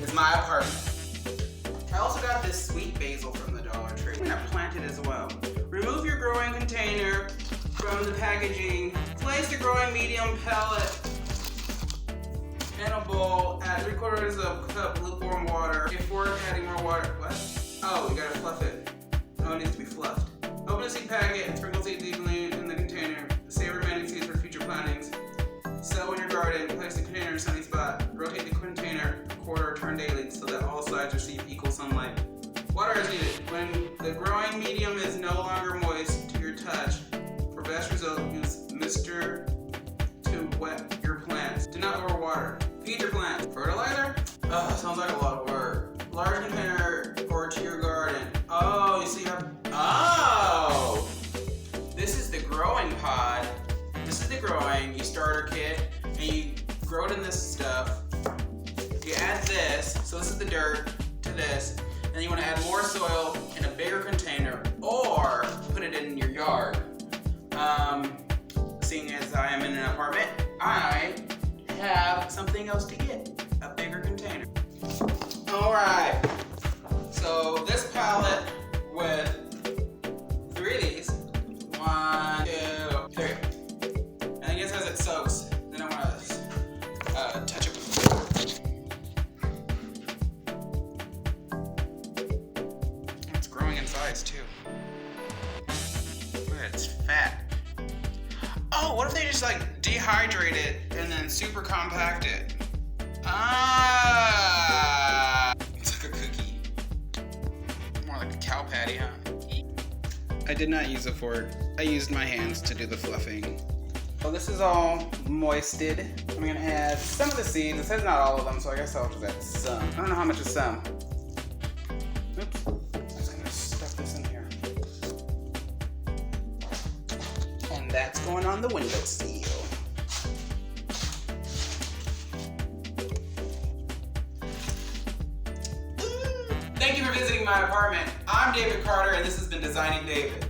is my apartment. I also got this sweet basil from the Dollar Tree. I'm gonna plant it as well. Remove your growing container from the packaging. Place the growing medium pellet in a bowl. Add 3/4 of a cup lukewarm water. Before adding more water, what? Oh, we gotta fluff it. Oh, it needs to be fluffed. Open the seed packet and sprinkle seeds evenly in the container. Save remaining seeds for future plantings. Sow in your garden. Place the container in a sunny spot. Rotate the container a quarter or turn daily so that all sides receive equal sunlight. Water is needed. When the growing medium is no longer moist to your touch, for best result, use Mr. to wet your plants. Do not overwater. Feed your plants. Fertilizer? Oh, sounds like a lot of work. Large container or to your garden. Oh, you see how... Oh! This is the growing pod. This is the growing, you starter kit, and you grow it in this stuff. You add this, so this is the dirt to this, and then you want to add more soil in a bigger container, or put it in your yard. Seeing as I am in an apartment, I have something else to get, a bigger container. Alright, so this pallet with 3 of these. 1, 2, 3. And I guess as it soaks, then I want to touch it with it's growing in size too. Look, it's fat. Oh, what if they just like dehydrate it and then super compact it? Ah! It's like a cookie. More like a cow patty, huh? I did not use a fork. I used my hands to do the fluffing. Well, this is all moisted. I'm gonna add some of the seeds. It says not all of them, so I guess I'll just add some. I don't know how much is some. Oops. I'm just gonna stuff this in here. And that's going on the windowsill. Thank you for visiting my apartment. I'm David Carter, and this has been Designing David.